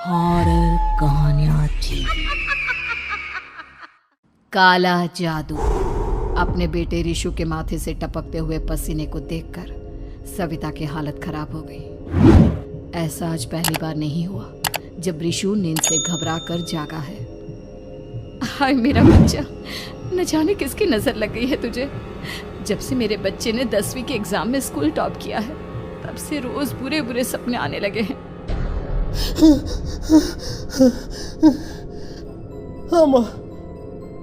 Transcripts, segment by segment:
Horror कहानियां थी। काला जादू। अपने बेटे रिशु के माथे से टपकते हुए पसीने को देखकर सविता की हालत खराब हो गई। ऐसा आज पहली बार नहीं हुआ जब रिशु नींद से घबराकर जागा है। हाय मेरा बच्चा, न जाने किसकी नजर लग गई है तुझे। जब से मेरे बच्चे ने 10वीं के एग्जाम में स्कूल टॉप किया है तब से रोज बुरे बुरे सपने आने लगे हैं। हाँ माँ,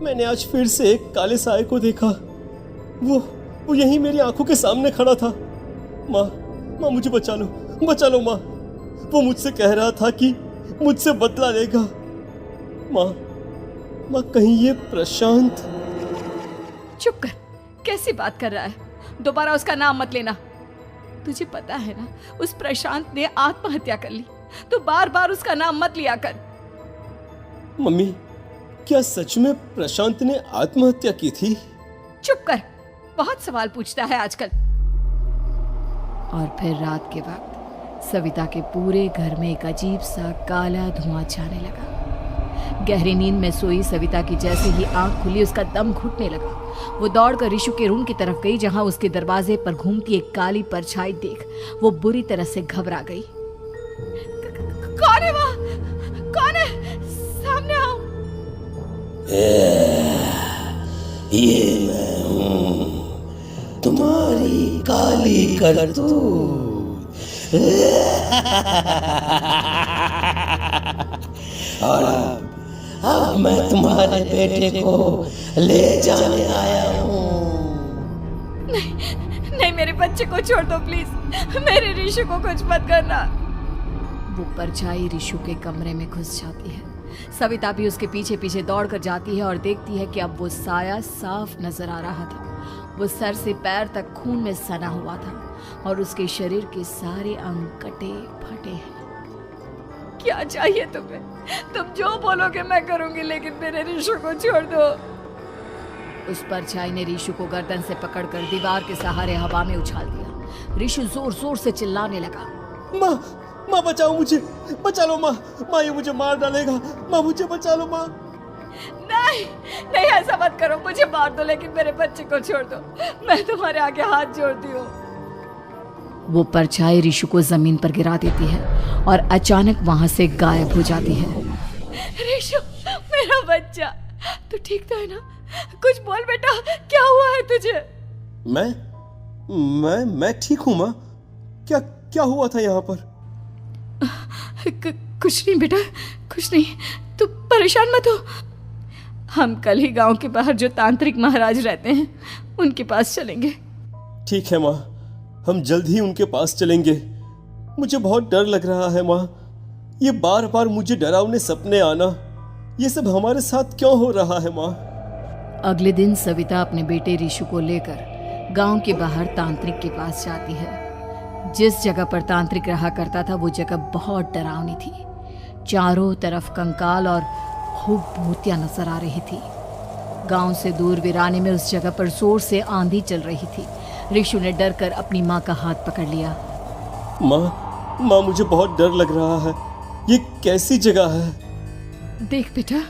मैंने आज फिर से एक काले साए को देखा। वो यहीं मेरी आंखों के सामने खड़ा था। माँ मुझे बचा लो माँ। वो मुझसे कह रहा था कि मुझसे बदला लेगा। माँ कहीं ये प्रशांत। चुप कर, कैसी बात कर रहा है? दोबारा उसका नाम मत लेना। तुझे पता है ना, उस प्रशांत ने आत्महत्या कर ली, तो बार बार उसका नाम मत लिया कर। मम्मी, क्या सच में प्रशांत ने आत्महत्या की थी? चुप कर, बहुत सवाल पूछता है आजकल। और फिर रात के वक्त सविता के पूरे घर में एक अजीब सा काला धुआं छाने लगा। गहरी नींद में सोई सविता की जैसे ही आंख खुली उसका दम घुटने लगा। वो दौड़कर रिशु के रूम की तरफ गई जहां उसके दरवाजे पर घूमती एक काली परछाई देख वो बुरी तरह से घबरा गई। कौन है वहाँ? कौन है? सामने आओ। ये मैं हूँ, तुम्हारी काली करतूत। और अब मैं तुम्हारे बेटे को ले जाने आया हूँ। नहीं, मेरे बच्चे को छोड़ दो प्लीज। मेरे रिशु को कुछ मत करना। वो परछाई रिशु के कमरे में घुस जाती है। सविता भी उसके पीछे पीछे दौड़ कर जाती है और देखती है कि अब वो साया साफ नजर आ रहा था। वो सर से पैर तक खून में सना हुआ था और उसके शरीर के सारे अंग कटे फटे हैं। क्या चाहिए तुम्हें? तुम जो बोलोगे मैं करूंगी, लेकिन मेरे रिशु को छोड़ दो। उस परछाई ने रिशु को गर्दन से पकड़कर दीवार के सहारे हवा में उछाल दिया। रिशु जोर जोर से चिल्लाने लगा। माँ बचाओ मुझे, बचा लो माँ, ये मुझे मार डालेगा। माँ मुझे बचा लो माँ। नहीं ऐसा मत करो, मुझे मार दो लेकिन मेरे बच्चे को छोड़ दो। मैं तुम्हारे आगे हाथ जोड़ती हूँ। वो परछाई रिशु को जमीन पर गिरा देती है और अचानक वहां से गायब हो जाती है। रिशु, मेरा बच्चा, तू ठीक तो है ना? कुछ बोल बेटा, क्या हुआ है तुझे? मैं ठीक हूँ माँ। क्या हुआ था यहाँ पर? कुछ नहीं बेटा, कुछ नहीं। तू परेशान मत हो। हम कल ही गांव के बाहर जो तांत्रिक महाराज रहते हैं उनके पास चलेंगे। ठीक है माँ, हम जल्द ही उनके पास चलेंगे। मुझे बहुत डर लग रहा है माँ। ये बार बार मुझे डरावने सपने आना, ये सब हमारे साथ क्यों हो रहा है माँ? अगले दिन सविता अपने बेटे रिशु को लेकर गांव के बाहर तांत्रिक के पास जाती है। जिस जगह पर तांत्रिक रहा करता था वो जगह बहुत डरावनी थी। चारों तरफ कंकाल और भूतियां नजर आ रही थी। गांव से दूर वीराने में उस जगह पर जोर से आंधी चल रही थी। रिशु ने डर कर अपनी माँ का हाथ पकड़ लिया। माँ मुझे बहुत डर लग रहा है। ये कैसी जगह है? देख बेटा,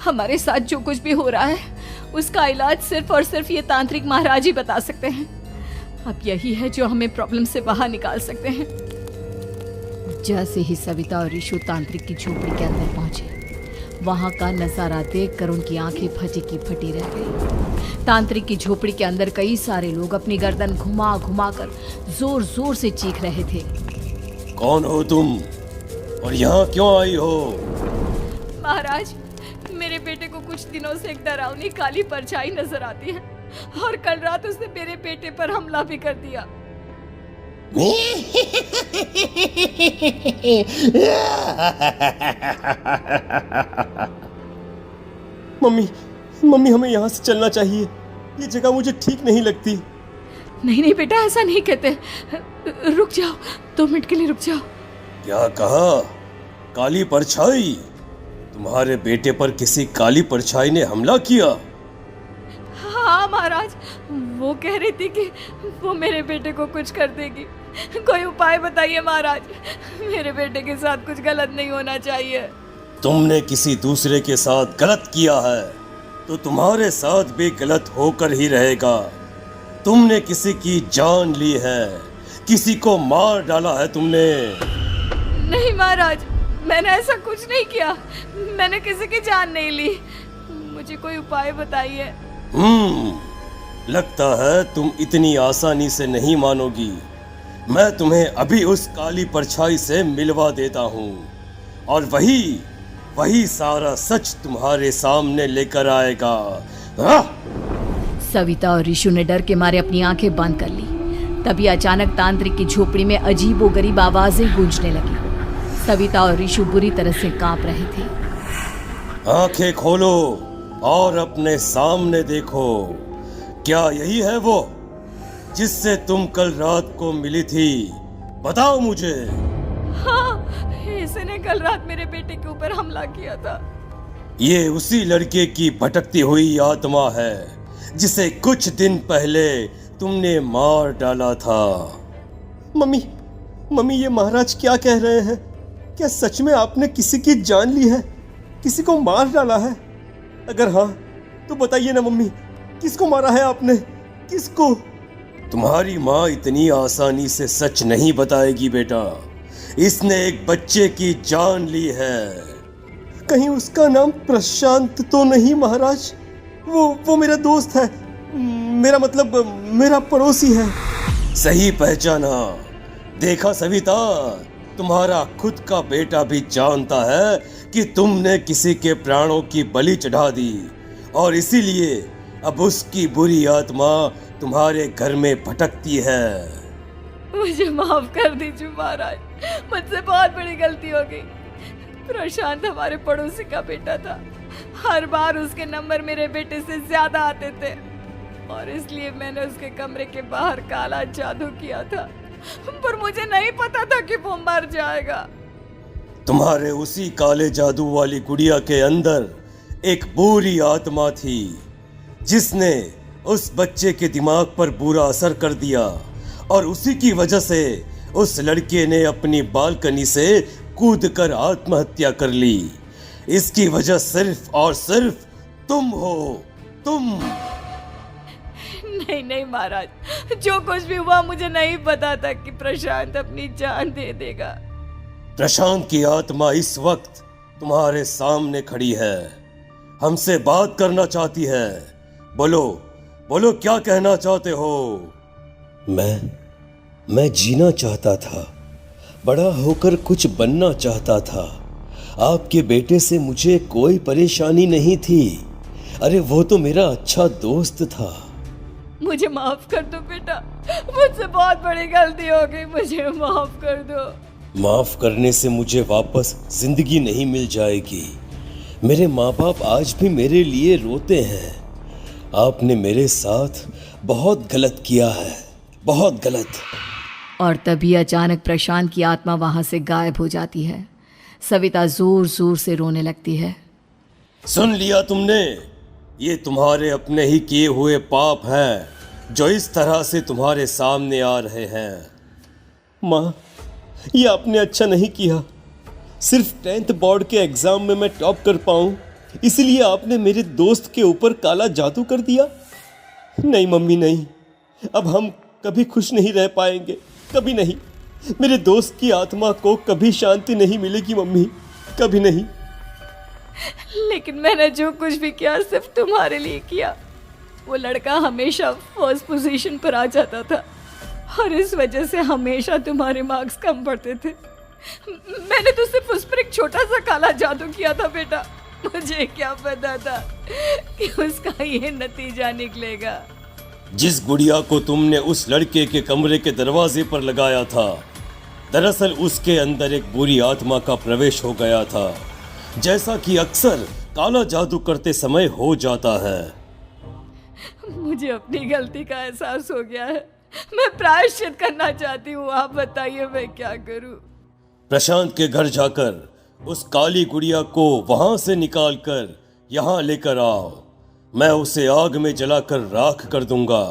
हमारे साथ जो कुछ भी हो रहा है उसका इलाज सिर्फ और सिर्फ ये तांत्रिक महाराज ही बता सकते हैं। अब यही है जो हमें प्रॉब्लम से बाहर निकाल सकते हैं। जैसे ही सविता और रिशु तांत्रिक की झोपड़ी के अंदर पहुंचे, वहां का नजारा देखकर उनकी आंखें फटी की फटी रह गई। तांत्रिक की झोपड़ी के अंदर कई सारे लोग अपनी गर्दन घुमा घुमा कर जोर जोर से चीख रहे थे। कौन हो तुम और यहाँ क्यों आई हो? महाराज, मेरे बेटे को कुछ दिनों से एक डरावनी काली परछाई नजर आती है और कल रात उसने मेरे बेटे पर हमला भी कर दिया। मम्मी हमें यहाँ से चलना चाहिए। ये जगह मुझे ठीक नहीं लगती। नहीं बेटा, ऐसा नहीं कहते। रुक जाओ, 2 मिनट के लिए रुक जाओ। क्या कहा? काली परछाई? तुम्हारे बेटे पर किसी काली परछाई ने हमला किया? हाँ महाराज, वो कह रही थी कि वो मेरे बेटे को कुछ कर देगी, कोई उपाय बताइए महाराज। मेरे बेटे के साथ कुछ गलत नहीं होना चाहिए। तुमने किसी दूसरे के साथ गलत किया है तो तुम्हारे साथ भी गलत होकर ही रहेगा। तुमने किसी की जान ली है, किसी को मार डाला है तुमने। नहीं महाराज, मैंने ऐसा कुछ नहीं किया। मैंने किसी की जान नहीं ली। मुझे कोई उपाय बताइए। लगता है तुम इतनी आसानी से नहीं मानोगी। मैं तुम्हें अभी उस काली परछाई से मिलवा देता हूँ और वही सारा सच तुम्हारे सामने लेकर आएगा। सविता और ऋषु ने डर के मारे अपनी आंखें बंद कर ली। तभी अचानक तांत्रिक की झोपड़ी में अजीबोगरीब आवाजें गूंजने लगी। सविता और ऋषु बुरी तरह से कांप रहे थे। आंखें खोलो और अपने सामने देखो। क्या यही है वो जिससे तुम कल रात को मिली थी? बताओ मुझे। हाँ, इसने कल रात मेरे बेटे के ऊपर हमला किया था। ये उसी लड़के की भटकती हुई आत्मा है जिसे कुछ दिन पहले तुमने मार डाला था। मम्मी ये महाराज क्या कह रहे हैं? क्या सच में आपने किसी की जान ली है, किसी को मार डाला है? अगर हाँ तो बताइए ना मम्मी, किसको मारा है आपने? किसको? तुम्हारी माँ इतनी आसानी से सच नहीं बताएगी बेटा। इसने एक बच्चे की जान ली है। कहीं उसका नाम प्रशांत तो नहीं महाराज? वो मेरा दोस्त है, मेरा पड़ोसी है। सही पहचाना। देखा सविता, तुम्हारा खुद का बेटा भी जानता है कि तुमने किसी के प्राणों की बलि चढ़ा दी और इसीलिए अब उसकी बुरी आत्मा तुम्हारे घर में भटकती है। मुझे माफ कर दीजिए महाराज, मुझसे बहुत बड़ी गलती हो गई। प्रशांत हमारे पड़ोसी का बेटा था। हर बार उसके नंबर मेरे बेटे से ज्यादा आते थे और इसलिए मैंने उसके कमरे के बाहर काला जादू किया था, पर मुझे नहीं पता था कि वो मर जाएगा। तुम्हारे उसी काले जादू वाली गुड़िया के अंदर एक बुरी आत्मा थी जिसने उस बच्चे के दिमाग पर बुरा असर कर दिया और उसी की वजह से उस लड़के ने अपनी बालकनी से कूदकर आत्महत्या कर ली। इसकी वजह सिर्फ और सिर्फ तुम हो, तुम। नहीं महाराज, जो कुछ भी हुआ मुझे नहीं पता था कि प्रशांत अपनी जान दे देगा। प्रशांत की आत्मा इस वक्त तुम्हारे सामने खड़ी है, हमसे बात करना चाहती है। बोलो क्या कहना चाहते हो? मैं जीना चाहता था, बड़ा होकर कुछ बनना चाहता था। आपके बेटे से मुझे कोई परेशानी नहीं थी। अरे वो तो मेरा अच्छा दोस्त था। मुझे माफ कर दो बेटा, मुझसे बहुत बड़ी गलती हो गई, मुझे माफ कर दो। माफ करने से मुझे वापस जिंदगी नहीं मिल जाएगी। मेरे माँ बाप आज भी मेरे लिए रोते हैं। आपने मेरे साथ बहुत गलत किया है, बहुत गलत। और तभी अचानक प्रशांत की आत्मा वहां से गायब हो जाती है। सविता जोर जोर से रोने लगती है। सुन लिया तुमने? ये तुम्हारे अपने ही किए हुए पाप हैं जो इस तरह से तुम्हारे सामने आ रहे हैं। माँ, ये आपने अच्छा नहीं किया। सिर्फ 10th बोर्ड के एग्जाम में मैं टॉप कर पाऊं, इसलिए आपने मेरे दोस्त के ऊपर काला जादू कर दिया। नहीं मम्मी, नहीं, अब हम कभी खुश नहीं रह पाएंगे, कभी नहीं। मेरे दोस्त की आत्मा को कभी शांति नहीं मिलेगी मम्मी, कभी नहीं। लेकिन मैंने जो कुछ भी किया सिर्फ तुम्हारे लिए किया। वो लड़का हमेशा फर्स्ट पोजीशन पर आ जाता था और इस वजह से हमेशा तुम्हारे मार्क्स कम पड़ते थे। मैंने तो सिर्फ उस पर एक छोटा सा काला जादू किया था बेटा। मुझे क्या पता था कि उसका ये नतीजा निकलेगा। जिस गुड़िया को तुमने उस लड़के के कमरे के दरवाजे पर लगाया था, दरअसल उसके अंदर एक बुरी आत्मा का प्रवेश हो गया था, जैसा कि अक्सर काला जादू करते समय हो जाता है। मुझे अपनी गलती का एहसास हो गया है। मैं प्रायश्चित करना चाहती हूँ। आप बताइए मैं क्या करूँ? प्रशांत के घर जाकर उस काली गुड़िया को वहां से निकालकर यहाँ लेकर आओ। मैं उसे आग में जलाकर राख कर दूंगा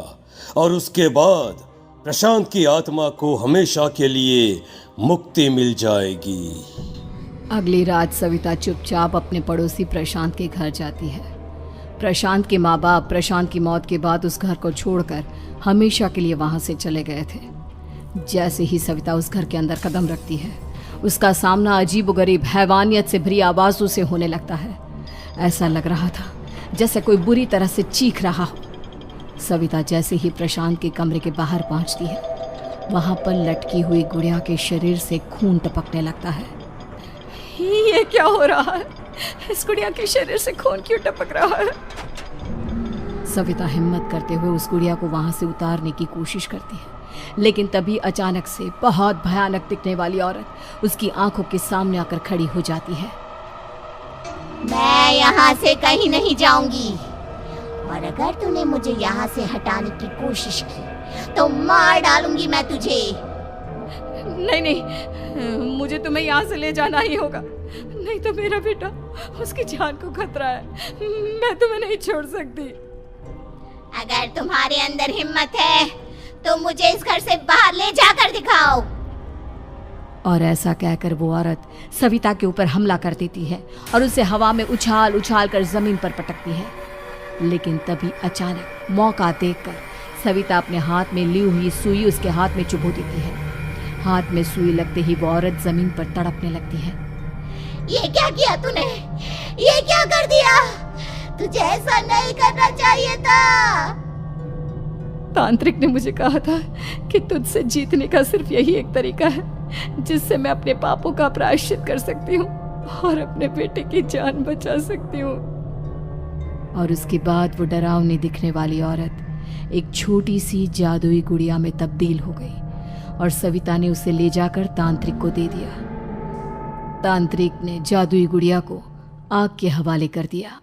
और उसके बाद प्रशांत की आत्मा को हमेशा के लिए मुक्ति मिल जाएगी। अगली रात सविता चुपचाप अपने पड़ोसी प्रशांत के घर जाती है। प्रशांत के माँ बाप प्रशांत की मौत के बाद उस घर को छोड़कर हमेशा के लिए वहां से चले गए थे। जैसे ही सविता उस घर के अंदर कदम रखती है, उसका सामना अजीबोगरीब हैवानियत से भरी आवाज़ों से होने लगता है। ऐसा लग रहा था जैसे कोई बुरी तरह से चीख रहा हो। सविता जैसे ही प्रशांत के कमरे के बाहर पहुंचती है, वहां पर लटकी हुई गुड़िया के शरीर से खून टपकने लगता है। ये क्या हो रहा है? इस गुड़िया के शरीर से खून क्यों टपक रहा है? सविता हिम्मत करते हुए उस गुड़िया को वहां से उतारने की कोशिश करती है, लेकिन तभी अचानक से बहुत भयानक दिखने वाली औरत उसकी आंखों के सामने आकर खड़ी हो जाती है। मैं यहाँ से कहीं नहीं जाऊंगी, और अगर तूने मुझे यहाँ से हटाने की कोशिश की तो मार डालूंगी मैं तुझे। नहीं नहीं, मुझे तुम्हें यहाँ से ले जाना ही होगा, नहीं तो मेरा बेटा, उसकी जान को खतरा है। मैं तुम्हें नहीं छोड़ सकती। अगर तुम्हारे अंदर हिम्मत है तो मुझे इस घर से बाहर ले जाकर दिखाओ। और ऐसा कहकर वो औरत सविता के ऊपर हमला कर देती है और उसे हवा में उछाल उछाल कर जमीन पर पटकती है। लेकिन तभी अचानक मौका देखकर सविता अपने हाथ में ली हुई सुई उसके हाथ में चुभो देती है। हाथ में सुई लगते ही वो औरत जमीन पर तड़पने लगती है। ये क्या किया तूने? ये क्या कर दिया? तुझे ऐसा नहीं करना चाहिए था। तांत्रिक ने मुझे कहा था कि तुझसे जीतने का सिर्फ यही एक तरीका है जिससे मैं अपने पापों का प्रायश्चित कर सकती हूँ और अपने बेटे की जान बचा सकती हूँ। और उसके बाद वो डरावनी दिखने वाली औरत एक छोटी सी जादुई गुड़िया में तब्दील हो गई और सविता ने उसे ले जाकर तांत्रिक को दे दिया। तांत्रिक ने जादुई गुड़िया को आग के हवाले कर दिया।